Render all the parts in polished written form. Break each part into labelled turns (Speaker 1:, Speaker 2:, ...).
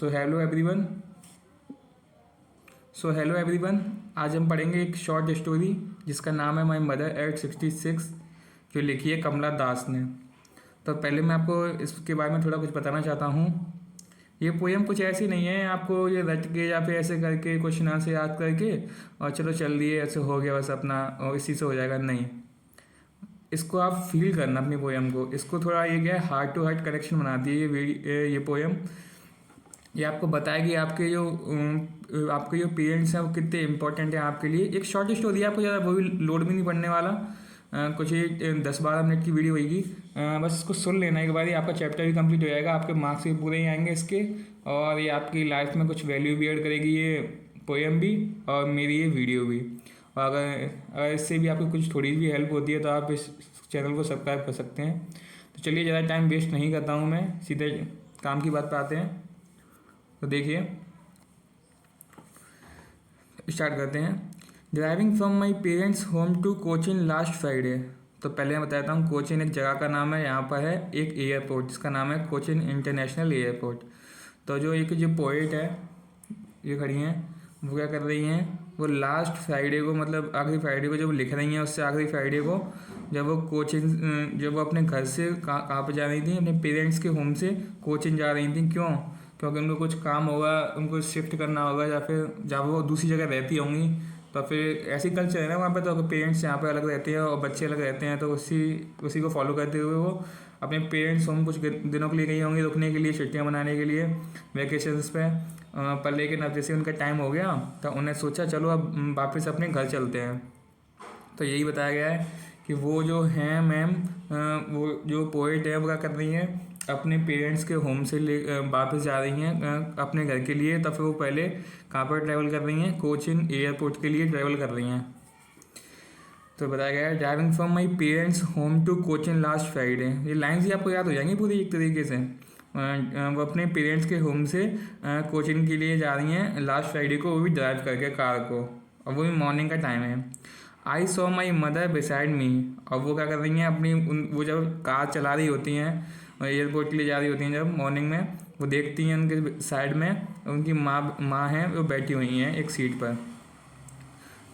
Speaker 1: So hello everyone, आज हम पढ़ेंगे एक शॉर्ट स्टोरी जिसका नाम है माई मदर एट 66, जो लिखी है कमला दास ने। तो पहले मैं आपको इसके बारे में थोड़ा कुछ बताना चाहता हूँ। ये पोएम कुछ ऐसी नहीं है आपको ये रट के या फिर ऐसे करके क्वेश्चन आंसर याद करके और चलो चल दिए ऐसे हो गया बस अपना और इसी से हो जाएगा, नहीं। इसको आप फील करना अपनी पोएम को। इसको थोड़ा ये क्या है, हार्ट टू हार्ट कनेक्शन बनाती है ये पोएम। ये आपको बताएगी आपके जो पेरेंट्स हैं वो कितने इंपॉर्टेंट हैं आपके लिए। एक शॉर्ट स्टोरी है, आपको ज़्यादा वो भी लोड भी नहीं पड़ने वाला। कुछ ही 10-12 मिनट की वीडियो होगी। बस इसको सुन लेना एक बार ही, आपका चैप्टर भी कंप्लीट हो जाएगा, आपके मार्क्स भी पूरे ही आएंगे इसके। और ये आपकी लाइफ में कुछ वैल्यू भी ऐड करेगी ये पोएम भी, और मेरी ये वीडियो भी। और अगर इससे भी आपको कुछ थोड़ी भी हेल्प होती है तो आप इस चैनल को सब्सक्राइब कर सकते हैं। तो चलिए, ज़्यादा टाइम वेस्ट नहीं करता हूँ मैं, सीधे काम की बात पे आते हैं। तो देखिए, स्टार्ट करते हैं। Driving from my parents home to Cochin last Friday. तो पहले मैं बताता हूँ, कोचिन एक जगह का नाम है, यहाँ पर है एक एयरपोर्ट जिसका नाम है कोचिन इंटरनेशनल एयरपोर्ट। तो जो पोएट है, ये खड़ी हैं, वो क्या कर रही हैं, वो लास्ट फ्राइडे को, मतलब आखिरी फ्राइडे को जब लिख रही हैं, उससे आखिरी फ्राइडे को जब वो अपने घर से कहाँ पर जा रही थी, अपने पेरेंट्स के होम से कोचिन जा रही थी। क्यों? क्योंकि उनको कुछ काम होगा, उनको शिफ्ट करना होगा, या फिर जब वो दूसरी जगह रहती होंगी तो फिर ऐसी कल्चर है ना वहाँ पे, तो पेरेंट्स यहाँ पे अलग रहते हैं और बच्चे अलग रहते हैं, तो उसी को फॉलो करते हुए वो अपने पेरेंट्स होम कुछ दिनों के लिए गई होंगी, रुकने के लिए, छुट्टियाँ मनाने के लिए, वेकेशंस पे। पर लेकिन अब जैसे उनका टाइम हो गया तो उन्हें सोचा चलो अब वापस अपने घर चलते हैं। तो यही बताया गया है कि वो जो हैं मैम, वो जो पोएट है वो क्या कर रही हैं, अपने पेरेंट्स के होम से वापस जा रही हैं अपने घर के लिए। तो फिर वो पहले कहाँ पर ट्रैवल कर रही हैं, कोचिन एयरपोर्ट के लिए ट्रैवल कर रही हैं। तो बताया गया है, driving from my parents home to Cochin last Friday. ये लाइन्स ही आपको याद हो जाएंगी पूरी एक तरीके से। वो अपने पेरेंट्स के होम से कोचिन के लिए जा रही हैं लास्ट फ्राइडे को, वो भी ड्राइव करके कार को, और वो भी मॉर्निंग का टाइम है। I saw my mother beside me. और वो क्या कर रही हैं, वो जब कार चला रही होती हैं एयरपोर्ट के लिए जा रही होती हैं, जब मॉर्निंग में वो देखती हैं उनके साइड में उनकी माँ हैं, वो बैठी हुई हैं एक सीट पर।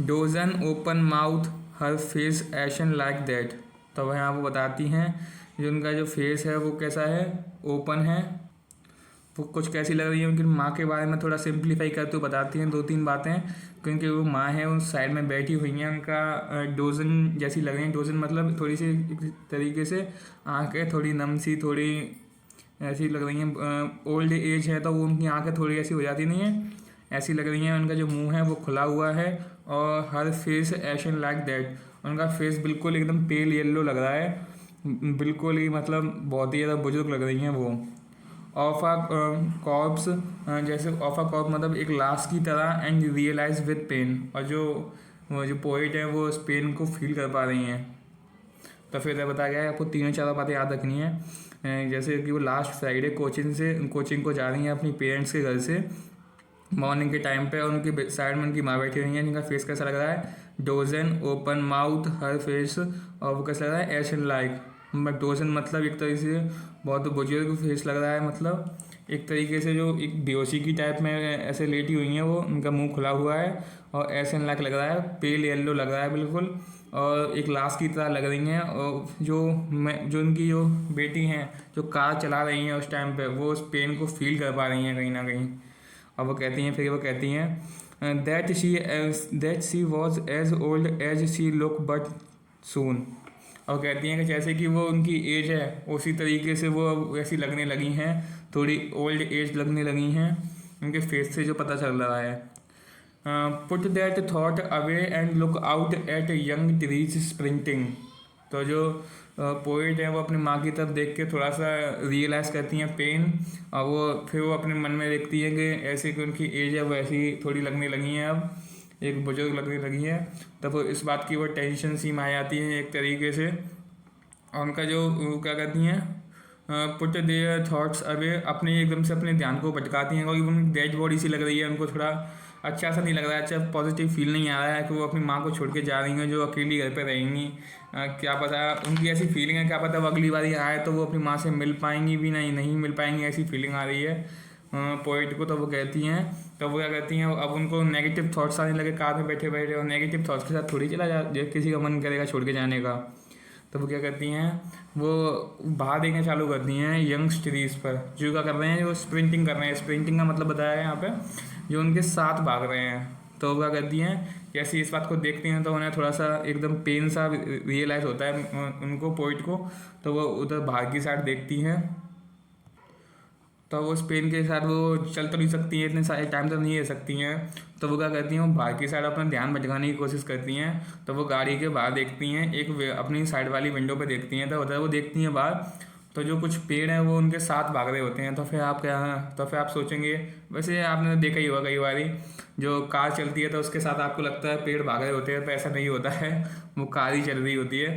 Speaker 1: Dozen open mouth her face ation like that. तो वह वो बताती हैं जो उनका जो फेस है वो कैसा है, ओपन है, वो कुछ कैसी लग रही है। उनकी माँ के बारे में थोड़ा सिंप्लीफाई करते हुए बताती हैं 2-3 बातें, क्योंकि वो माँ है उस साइड में बैठी हुई हैं, उनका डोजन जैसी लग रही है। डोजन मतलब थोड़ी सी एक तरीके से आँखें थोड़ी नम सी, थोड़ी ऐसी लग रही हैं। ओल्ड एज है तो वो उनकी आँखें थोड़ी ऐसी हो जाती नहीं है, ऐसी लग रही हैं। उनका जो मुंह है वो खुला हुआ है, और हर फेस एशन लाइक दैट, उनका फेस बिल्कुल एकदम पेल येलो लग रहा है, बिल्कुल ही मतलब बहुत ही ज़्यादा बुजुर्ग लग रही हैं वो। ऑफ अ कॉर्प्स, जैसे ऑफ अ कॉर्प मतलब एक लाश की तरह, एंड रियलाइज विद पेन। और जो पोइट है वो उस पेन को फील कर पा रही हैं। तो फिर बताया गया है आपको 3-4 बातें याद रखनी है। जैसे कि वो लास्ट फ्राइडे कोचिंग को जा रही हैं अपनी पेरेंट्स के घर से मॉर्निंग के टाइम पे, और उनकी साइड में उनकी माँ बैठी हुई है जिनका फेस कैसा लग रहा है, डोजन ओपन माउथ हर फेस, और वो कैसा लग रहा है, एशन लाइक। बट डोजन मतलब एक तरीके से बहुत बुजुर्ग फेस लग रहा है, मतलब एक तरीके से जो एक बेहोशी की टाइप में ऐसे लेटी हुई हैं वो, उनका मुंह खुला हुआ है, और एशन लाइक लग रहा है, पेल येलो लग रहा है बिल्कुल, और एक लाश की तरह लग रही हैं। और जो उनकी जो बेटी हैं जो कार चला रही हैं उस टाइम पे, वो उस पेन को फील कर पा रही हैं कहीं ना कहीं। और वो कहती हैं that she was as old as she look but soon. और कहती हैं कि जैसे कि वो उनकी एज है उसी तरीके से वो वैसी लगने लगी हैं, थोड़ी ओल्ड एज लगने लगी हैं उनके फेस से, जो पता चल रहा है। Put that thought away and look out at young trees sprinting. तो जो पोइट है वो अपनी माँ की तरफ देख के थोड़ा सा रियलाइज़ करती हैं पेन, और फिर वो अपने मन में देखती है कि ऐसे कि उनकी एज है वो ऐसी थोड़ी लगने लगी हैं, अब एक बुजुर्ग लगने लगी है। तब इस बात की वो टेंशन सी में आ जाती है एक तरीके से। और उनका जो क्या कहती हैं, पुट देयर थॉट्स अवे, अपने एकदम से अपने ध्यान को भटकाती हैं, क्योंकि उनकी डेड बॉडी सी लग रही है, उनको थोड़ा अच्छा सा नहीं लग रहा है, अच्छा पॉजिटिव फील नहीं आ रहा है कि वो अपनी माँ को छोड़ के जा रही हैं जो अकेली घर पे रहेंगी। क्या पता उनकी ऐसी फीलिंग है, क्या पता वो अगली बार आए तो वो अपनी माँ से मिल पाएंगी भी नहीं मिल पाएंगी, ऐसी फीलिंग आ रही है। पोइट को, तो वो कहती हैं, तो वो क्या कहती हैं, अब उनको नेगेटिव थॉट्स आने लगे कार में बैठे बैठे, और नेगेटिव थॉट्स के साथ थोड़ी चला जा किसी का मन करेगा छोड़ के जाने का। तो वो क्या करती हैं, वो बाहर देखना चालू करती हैं यंग स्ट्रीज पर जो क्या कर रहे हैं, जो स्प्रिंटिंग कर रहे हैं। स्प्रिंटिंग का मतलब बताया है यहाँ पे, जो उनके साथ भाग रहे हैं। तो वो क्या करती हैं, जैसे इस बात को देखती हैं तो उन्हें थोड़ा सा एकदम पेन सा रियलाइज़ होता है उनको, पोइट को। तो वो उधर बाहर की साइड देखती हैं, तो वो स्पेन के साथ वो चल तो नहीं सकती हैं, इतने सारे टाइम तो नहीं रह सकती हैं। तो वो क्या करती हैं, वो बाहर की साइड अपना ध्यान भटकाने की कोशिश करती हैं। तो वो गाड़ी के बाहर देखती हैं, एक अपनी साइड वाली विंडो पे देखती हैं, तो उधर वो देखती हैं बाहर, तो जो कुछ पेड़ हैं वो उनके साथ भाग रहे होते हैं। तो फिर आप क्या, तो फिर आप सोचेंगे, वैसे आपने देखा ही होगा कई बार, जो कार चलती है तो उसके साथ आपको लगता है पेड़ भाग रहे होते हैं, तो ऐसा नहीं होता है, वो कार ही चल रही होती है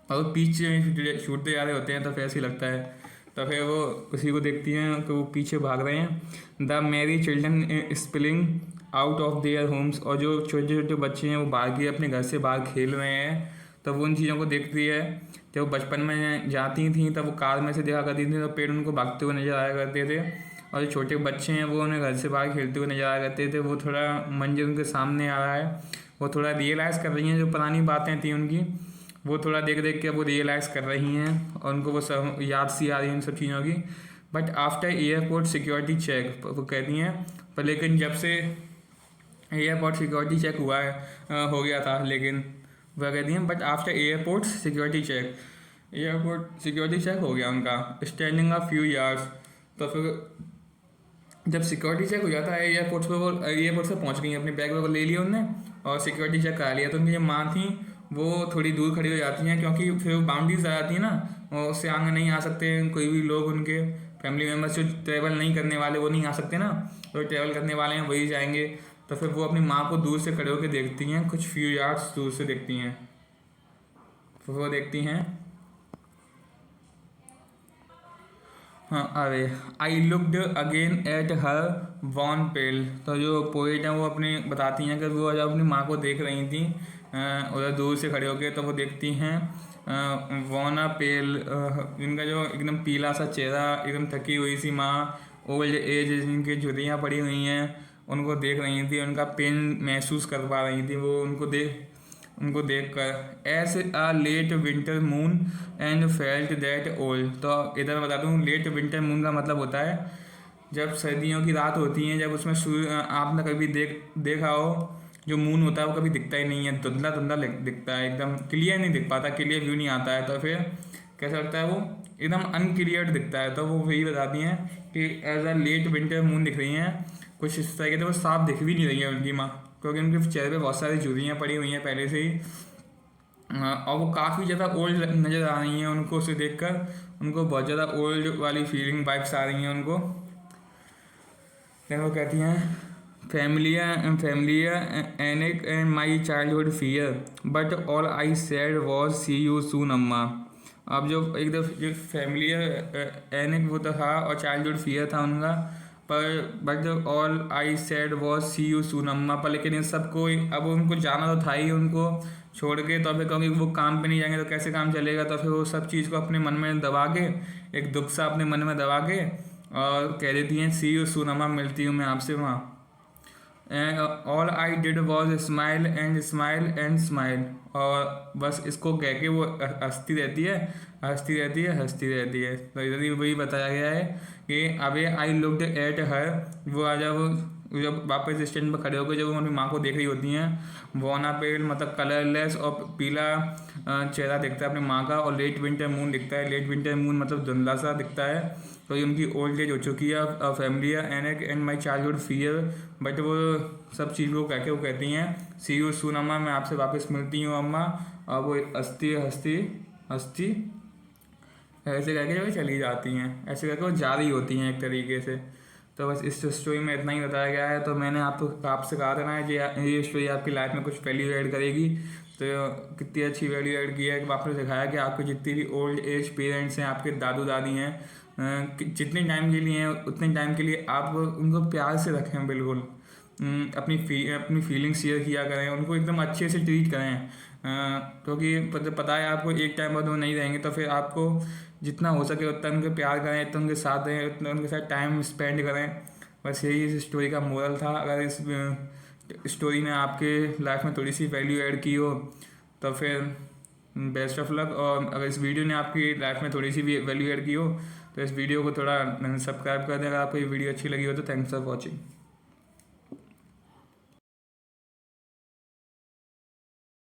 Speaker 1: और वो पीछे छूटते जा रहे होते हैं, तो फिर ऐसे ही लगता है। तो फिर वो उसी को देखती हैं कि वो पीछे भाग रहे हैं। The Mary children spilling out of their homes, और जो छोटे छोटे बच्चे हैं वो बाहर के अपने घर से बाहर खेल रहे हैं। तो वो उन चीज़ों को देखती है। जब वो बचपन में जाती थी तब वो कार में से देखा करती थी, तो पेड़ उनको भागते हुए नजर आया करते थे, और जो छोटे बच्चे हैं वो उन्हें घर से बाहर खेलते हुए नजर आया करते थे। वो थोड़ा मंजर उनके सामने आ रहा है, वो थोड़ा रियलाइज़ कर रही हैं जो पुरानी बातें थी उनकी, वो थोड़ा देख देख के वो रियलाइज़ कर रही हैं, और उनको वो सब याद सी आ रही है इन सब चीज़ों की। But after airport security check, वो कहती हैं, पर लेकिन जब से एयरपोर्ट सिक्योरिटी चेक हुआ है, हो गया था, लेकिन वह कहती हैं but after airport security check, airport security check हो गया उनका, स्टैंडिंग अ फ्यू यार्स। तो फिर जब सिक्योरिटी चेक हो जाता है एयरपोर्ट पर, वो एयरपोर्ट से पहुंच गई, अपने बैग वैग ले लिया उनने और सिक्योरिटी चेक करा लिया। तो उनकी जो माँ थी वो थोड़ी दूर खड़ी हो जाती हैं, क्योंकि फिर वो बाउंड्रीज आ जाती है ना, और उससे आगे नहीं आ सकते कोई भी लोग, उनके फैमिली मेम्बर्स जो ट्रैवल नहीं करने वाले वो नहीं आ सकते ना, तो ट्रैवल करने वाले हैं वही जाएंगे। तो फिर वो अपनी माँ को दूर से खड़े होकर देखती हैं, कुछ फ्यू यार्ड्स दूर से देखती हैं। फिर वो देखती हैं, हाँ, अरे I looked again at her wan pale. तो जो पोइट हैं वो अपनी बताती हैं कि वो जब अपनी माँ को देख रही थी उधर दूर से खड़े होके, तो वो देखती हैं वॉना पेल, इनका जो एकदम पीला सा चेहरा, एकदम थकी हुई सी माँ, ओल्ड एज जिनकी झुर्रियाँ पड़ी हुई हैं, उनको देख रही थी, उनका पेन महसूस कर पा रही थी वो, उनको देखकर। As a late winter moon and felt that old. तो इधर बता दूँ, लेट विंटर मून का मतलब होता है जब सर्दियों की रात होती है, जब उसमें सूर्य, आपने कभी देखा हो, जो मून होता है वो कभी दिखता ही नहीं है, धुंधला धुंधला दिखता है, एकदम क्लियर नहीं दिख पाता, क्लियर व्यू नहीं आता है। तो फिर कैसा लगता है, वो एकदम अनक्लियर दिखता है। तो वो वही बताती हैं कि as a late winter moon दिख रही हैं, कुछ इस तरह के, तो वो साफ दिख भी नहीं रही है उनकी माँ, क्योंकि उनके चेहरे पे बहुत सारी झुर्रियाँ पड़ी हुई हैं पहले से ही, और वो काफ़ी ज़्यादा ओल्ड नज़र आ रही हैं उनको, उसे देखकर उनको बहुत ज़्यादा ओल्ड वाली फीलिंग वाइब्स आ रही हैं उनको। फिर वो कहती हैं, familiar panic and my childhood fear but all I said was see you soon अम्मा। अब जो एकदम जो फैमिलियर एनिक वो तो था, और चाइल्डहुड फियर था उनका, पर but all I said was see you soon Amma. पर लेकिन इन सबको अब उनको जाना तो था ही उनको छोड़ के, तो फिर क्योंकि वो काम पे नहीं जाएंगे तो कैसे काम चलेगा। तो फिर वो सब चीज़ को अपने मन में दबा के, एक दुख सा अपने मन में दबा के, और कह देती हैं सी यू सून अम्मा, मिलती हूँ मैं आपसे वहाँ। All I did was smile and smile and smile. और बस इसको कह के वो हंसती रहती है, हंसती रहती है, हंसती रहती है। तो इधर ही वही बताया गया है कि अबे आई लुक्ड एट हर, वो आ जब वापस स्टैंड पर खड़े होकर जब वो अपनी माँ को देख रही होती हैं, वोना पेल मतलब कलरलेस और पीला चेहरा दिखता है अपनी माँ का, और लेट विंटर मून दिखता है। लेट विंटर मून मतलब धुंधला सा दिखता है, तो ये उनकी ओल्ड एज हो चुकी है। Family and and my childhood fear, but वो सब चीज़ को कह के वो कहती हैं सी यू सून अम्मा, मैं आपसे वापस मिलती हूँ अम्मा। और वो हंसती हंसती हंसती ऐसे कह के वो चली जाती हैं, ऐसे करके वो जारी होती हैं एक तरीके से। तो बस इस स्टोरी में इतना ही बताया गया है। तो मैंने आपसे कहा था ना कि ये स्टोरी आपकी लाइफ में कुछ वैल्यू ऐड करेगी, तो कितनी अच्छी वैल्यू ऐड की है कि आपने दिखाया कि आपके जितने भी ओल्ड एज पेरेंट्स हैं, आपके दादू दादी हैं, जितने टाइम के लिए हैं उतने टाइम के लिए आप उनको प्यार से रखें, बिल्कुल अपनी फीलिंग्स शेयर किया करें, उनको एकदम अच्छे से ट्रीट करें, क्योंकि पता है आपको एक टाइम बाद वो नहीं रहेंगे, तो फिर आपको जितना हो सके उतना उनके प्यार करें, उतना उनके साथ रहें, उतना उनके साथ टाइम स्पेंड करें। बस यही इस स्टोरी का मोरल था। अगर इस स्टोरी ने आपके लाइफ में थोड़ी सी वैल्यू ऐड की हो तो फिर बेस्ट ऑफ लक। और अगर इस वीडियो ने आपकी लाइफ में थोड़ी सी भी वैल्यू ऐड की हो तो इस वीडियो को थोड़ा सब्सक्राइब कर दें। अगर आपको ये वीडियो अच्छी लगी हो तो थैंक्स फॉर वॉचिंग।